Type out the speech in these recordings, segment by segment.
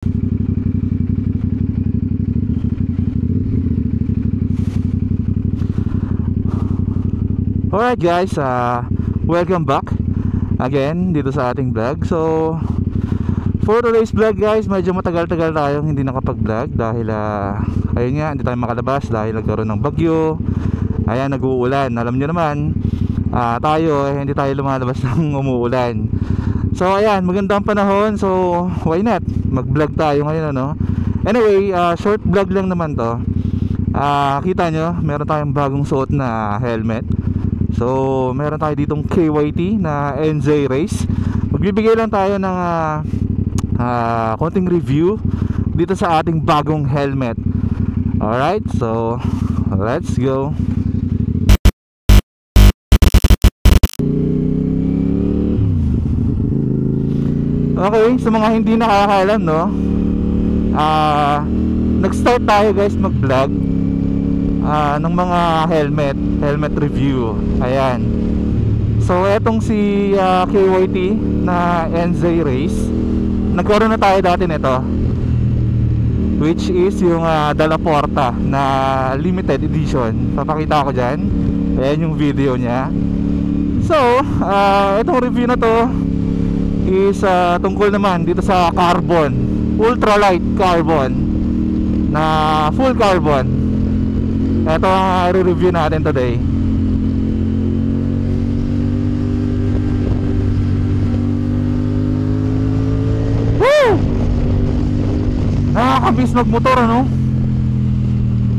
Alright guys, welcome back again dito sa ating vlog. So for today's vlog guys, medyo matagal-tagal tayong hindi nakapag-vlog dahil ayun nga, hindi tayo makalabas dahil nagkaroon ng bagyo. Ayan, nag-uulan. Alam nyo naman, tayo hindi tayo lumalabas ng umuulan. So ayan, magandang panahon. So why not mag-vlog tayo ngayon, ano? Anyway, short vlog lang naman to. Kita nyo, meron tayong bagong suot na helmet. So meron tayo ditong KYT na NZ Race. Magbibigay lang tayo ng konting review dito sa ating bagong helmet. Alright, so let's go. Okay, sa mga hindi nakakaalam, no, nag-start tayo guys mag-vlog ng mga helmet review. Ayan. So etong si KYT na NZ Race, nagkaroon na tayo dati nito, which is yung Dalla Porta na limited edition. Papakita ko dyan. Ayan yung video nya. So etong review na to is tungkol naman dito sa carbon, ultralight carbon na full carbon. Ito ang i-review natin today. Woo! Nakakabis magmotor, ano?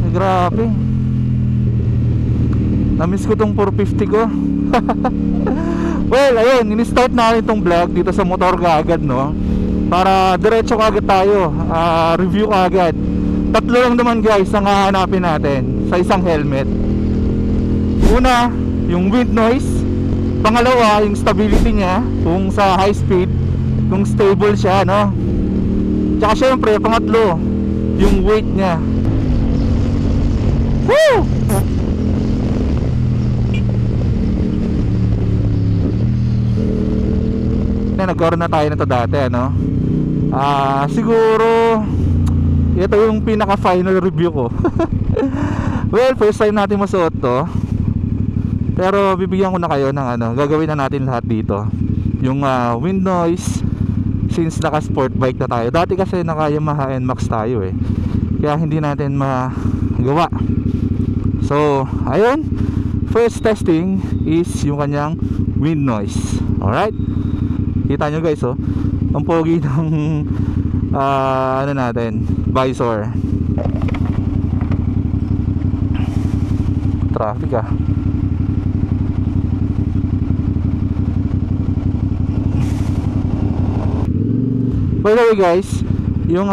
Ay, grabe. Namiss ko tong 450 ko. Well, ayun, in-start natin itong vlog dito sa motor kaagad, no? Para diretso kaagad tayo, review kaagad. Tatlo lang naman guys ang hahanapin natin sa isang helmet. Una, yung wind noise. Pangalawa, yung stability niya, kung sa high speed, kung stable siya, no? Tsaka syempre, pangatlo, yung weight niya. Woo! Nagkaroon na tayo nito dati, ano? Siguro ito yung pinaka final review ko. Well, first time natin masuot to, pero bibigyan ko na kayo ng ano, gagawin na natin lahat dito. Yung wind noise, since naka sport bike na tayo. Dati kasi naka Yamaha NMAX tayo eh, kaya hindi natin magawa. So ayun, first testing is yung kanyang wind noise. Alright, kita nyo guys, oh, ang pogi ng ano natin, visor. Traffic By the way guys, yung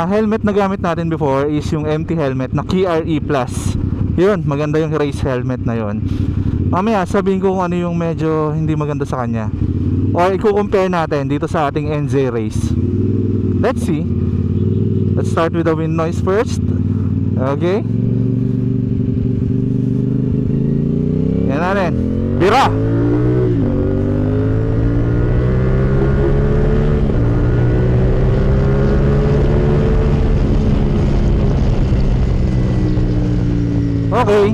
helmet na gamit natin before is yung empty helmet na KRE Plus. Yun, maganda yung race helmet na yun. Mamaya sabihin ko kung ano yung medyo hindi maganda sa kanya, or i-compare natin dito sa ating NZ Race. Let's see. Let's start with the wind noise first. Okay. Yan natin. Bira! Okay.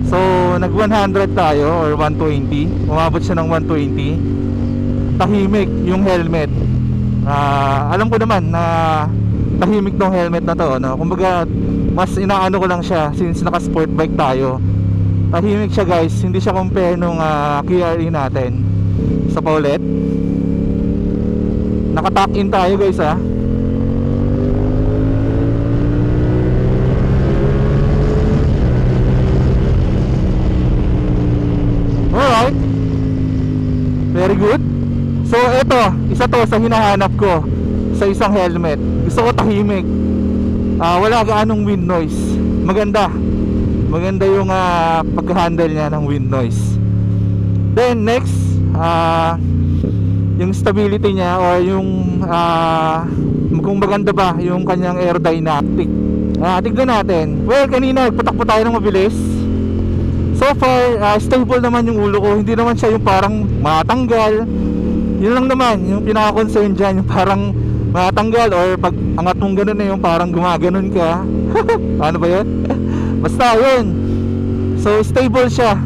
So nag 100 tayo or 120. Umabot siya ng 120. Tahimik yung helmet. Alam ko naman na tahimik tong helmet na to, no? Kumbaga mas inaano ko lang siya since naka sport bike tayo. Tahimik siya guys, hindi siya compare nung KRE natin. Sa paulit, naka-tuck in tayo guys, ha. Alright, very good. So eto, isa to sa hinahanap ko sa isang helmet. Gusto ko tahimik, wala gaanong wind noise. Maganda yung pag-handle niya ng wind noise. Then next, yung stability niya, or yung kung maganda ba yung kanyang aerodynamic. Tignan natin. Well, kanina nagpatakbo tayo ng mabilis. So far, stable naman yung ulo ko. Hindi naman siya yung parang matanggal. Yun lang naman yung pinaka-concern dyan, yung parang matanggal, or pag angat mong ganun na yung parang gumaganon ka. Ano ba yun? Basta yun. So stable siya.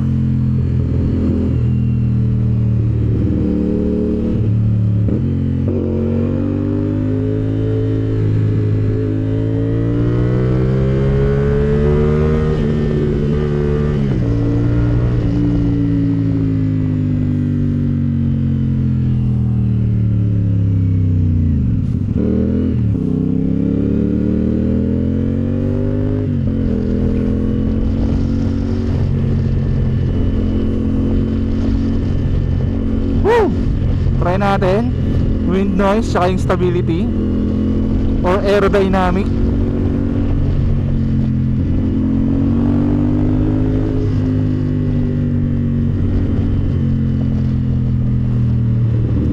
Try natin wind noise tsaka yung stability or aerodynamic.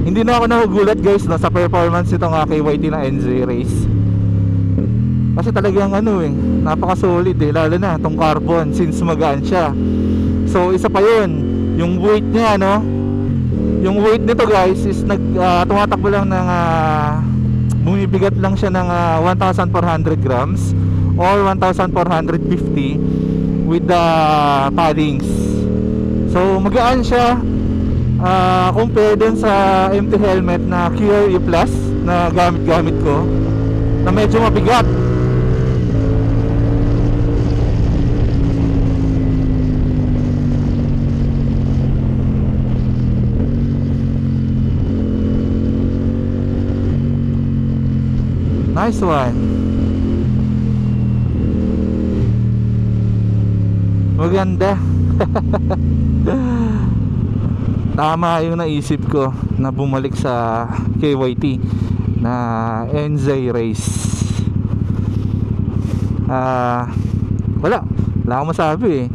Hindi na ako nagugulat guys no, sa performance nitong KYT na NZ Race. Kasi talagang napaka solid lalo na tong carbon since magaan siya. So isa pa yun, yung weight niya yung weight nito guys is tumatakbo lang ng bumibigat lang siya ng 1,400 grams or 1,450 with the paddings. So magaan siya compare dun sa empty helmet na QRE Plus na gamit ko na medyo mabigat. Nice one. Maganda. Tama yung naisip ko na bumalik sa KYT na NZ Race. Wala akong masabi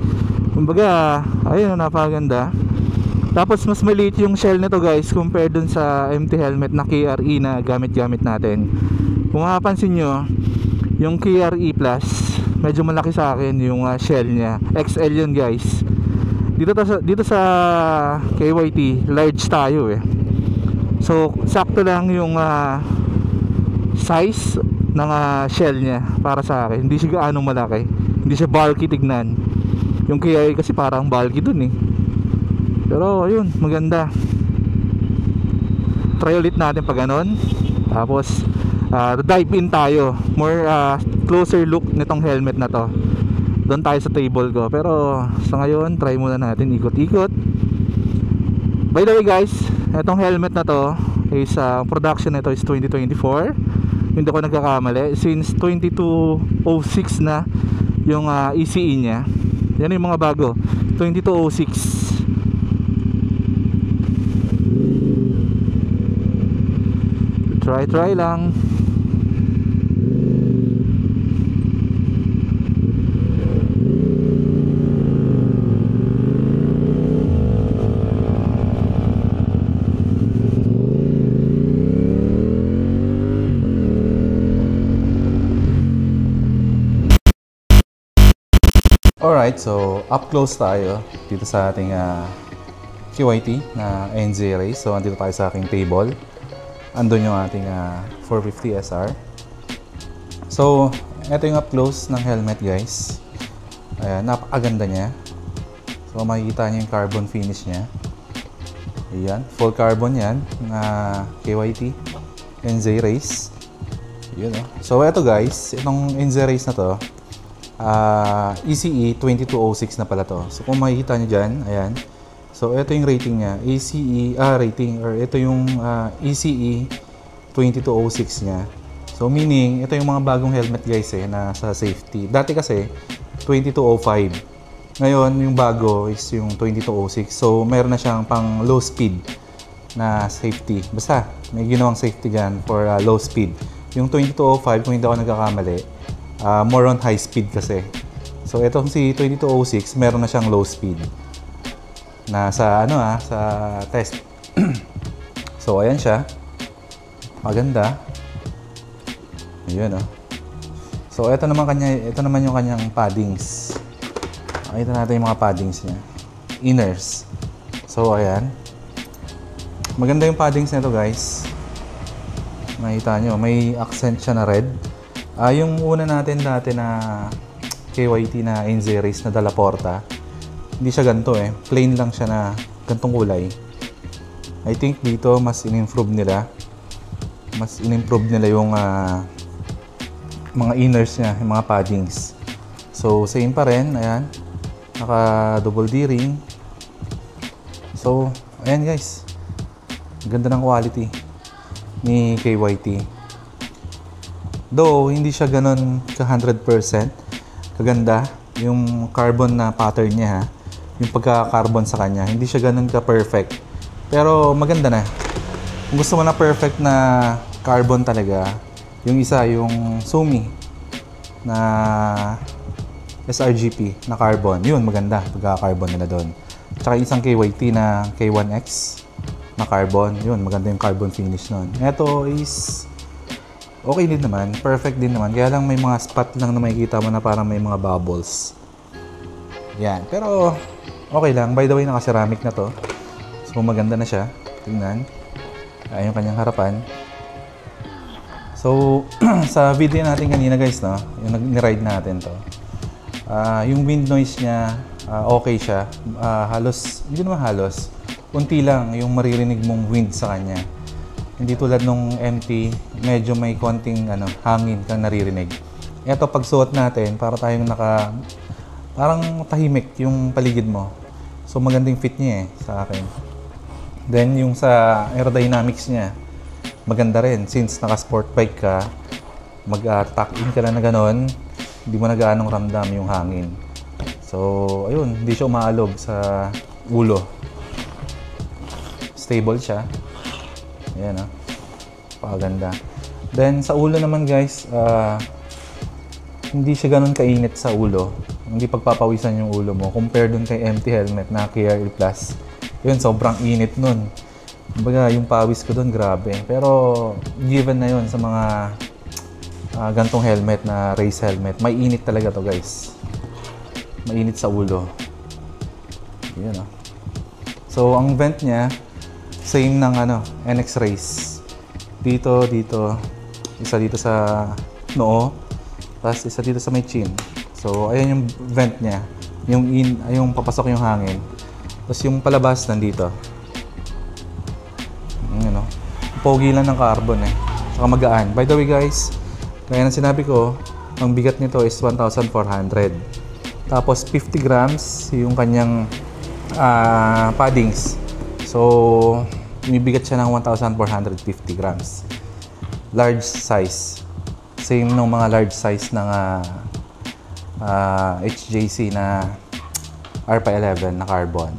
kumbaga ayun, napakaganda. Tapos mas maliit yung shell nito guys compare dun sa empty helmet na KRE na gamit natin. Kung mapapansin nyo, yung KRE Plus medyo malaki sa akin yung shell niya. XL yun guys. Dito sa KYT large tayo So sakto lang yung size ng shell niya para sa akin. Hindi siya gaano malaki, hindi siya bulky tignan. Yung KRE kasi parang bulky dun Pero ayun, maganda. Try ulit natin pag ganon. Tapos dive in tayo, more closer look nitong helmet na to. Doon tayo sa table ko. Pero sa ngayon, try muna natin ikot-ikot. By the way guys, itong helmet na to is production nito is 2024. Hindi ko nagkakamali. Since 2206 na yung ECE nya. Yan yung mga bago, 2206. Try lang. Alright, so up close tayo dito sa ating KYT na NZ Race. So andito tayo sa aking table. Andun yung ating 450 SR. So ito yung up close ng helmet guys. Ayan, napakaganda niya. So makikita niyo yung carbon finish niya. Ayan, full carbon yan na KYT NZ Race. Yun, So ito guys, itong NZ Race na to, ECE 2206 na pala to. So kung makikita nyo dyan, ayan. So ito yung rating niya, ito yung ECE 2206 niya. So meaning, ito yung mga bagong helmet guys na sa safety. Dati kasi 2205. Ngayon yung bago is yung 2206. So meron na siyang pang low speed na safety. Basta may ginawang safety dyan for low speed. Yung 2205, kung hindi ako nagkakamali, more on high speed kasi. So itong si 2206 meron na siyang low speed na sa sa test. So ayan siya. Maganda. Ayun So ito naman yung kanyang paddings. Makita natin yung mga paddings niya. Inners. So ayan. Maganda yung paddings nito guys. Makita nyo, may accent siya na red. Yung una natin dati na KYT na NZ Race na Dalla Porta, hindi siya ganito eh. Plain lang siya na gantong kulay. I think dito mas in-improve nila. Mas in-improve nila yung mga inners niya, yung mga paddings. So, same pa rin. Ayan. Naka double D-ring. So, ayan guys. Ganda ng quality ni KYT. Though, hindi siya ganun ka 100% kaganda. Yung carbon na pattern niya, yung pagka-carbon sa kanya, hindi siya ganun ka perfect. Pero maganda na. Kung gusto mo na perfect na carbon talaga, yung isa, yung Sumi na sRGP na carbon, yun maganda pagka-carbon nila doon. Tsaka isang KYT na K1X na carbon, yun maganda yung carbon finish nun. Ito is okay din naman, perfect din naman, kaya lang may mga spot lang na makikita mo na parang may mga bubbles. Yan, pero okay lang. By the way, naka-ceramic na to. So maganda na siya. Tingnan. Yung kanyang harapan. So sa video natin kanina guys, no, yung ni-ride natin to. Yung wind noise niya, okay siya. Halos, hindi naman halos. Unti lang yung maririnig mong wind sa kanya. Hindi tulad nung MT, medyo may konting hangin kang naririnig. Ito pag suot natin, para tayong parang tahimik yung paligid mo. So maganda yung fit niya sa akin. Then yung sa aerodynamics niya, maganda rin. Since naka-sport bike ka, mag-tuck in ka lang na ganon, hindi mo na gaanong ramdam yung hangin. So ayun, hindi siya umaalog sa ulo. Stable siya. Ayan pakaganda. Then sa ulo naman guys, hindi siya ganun kainit sa ulo. Hindi pagpapawisan yung ulo mo. Compare dun kay MT helmet na KRE Plus. Yun, sobrang init nun. Kumbaga, yung pawis ko dun, grabe. Pero, given na yun sa mga gantong helmet na race helmet. May init talaga to guys. Mainit sa ulo. Yun So, ang vent niya, same ng NX Race. Dito. Isa dito sa noo. Tapos isa dito sa may chin. So, ayan yung vent niya. Yung papasok yung hangin. Tapos yung palabas nandito. Pogi lang ng carbon Saka magaan. By the way guys, gaya ng sinabi ko, ang bigat nito is 1,400. Tapos 50 grams yung kanyang paddings. So, umibigat siya ng 1,450 grams. Large size. Same nung mga large size ng HJC na RP11 na carbon.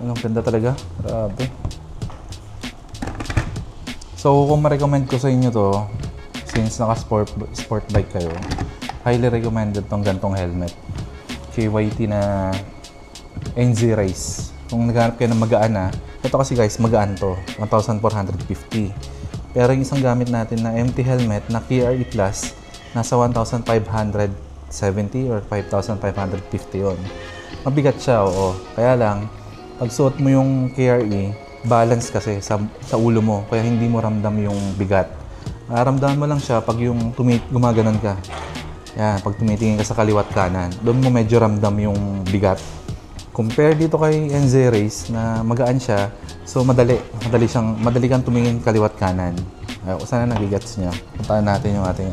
Ang ganda talaga. Grabe. So, kung ma-recommend ko sa inyo to, since naka-sport bike kayo, highly recommended tong gantong helmet. KYT na NZ Race. Kung naghanap kayo ng magaan ito kasi guys, magaan to. 1,450. Pero yung isang gamit natin na MT helmet na KRE Plus, nasa 1,570 or 5,550 yun. Mabigat siya, oo. Kaya lang, pag suot mo yung KRE, balance kasi sa ulo mo. Kaya hindi mo ramdam yung bigat. Ramdaman mo lang siya pag yung gumaganon ka. Yan, pag tumitingin ka sa kaliwat kanan, doon mo medyo ramdam yung bigat. Compare dito kay NZ Race na magaan siya, so madali kang tumingin kaliwat kanan. Sana nagigets niya. Puntahan natin yung ating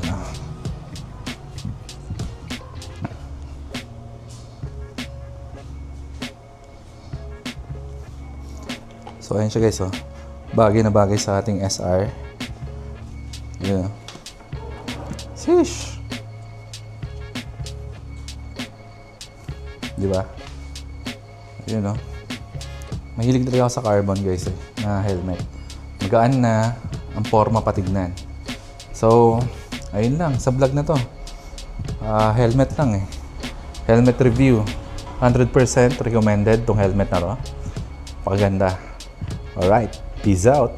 So ayan siya guys, bagay na bagay sa ating SR. Yun. Sheesh! Diba? Yun Mahilig talaga ako sa carbon guys na helmet. Magaan na, ang forma patignan. So, ayun lang, sa vlog na to. Helmet lang Helmet review. 100% recommended tong helmet na to. Paganda. Alright, peace out!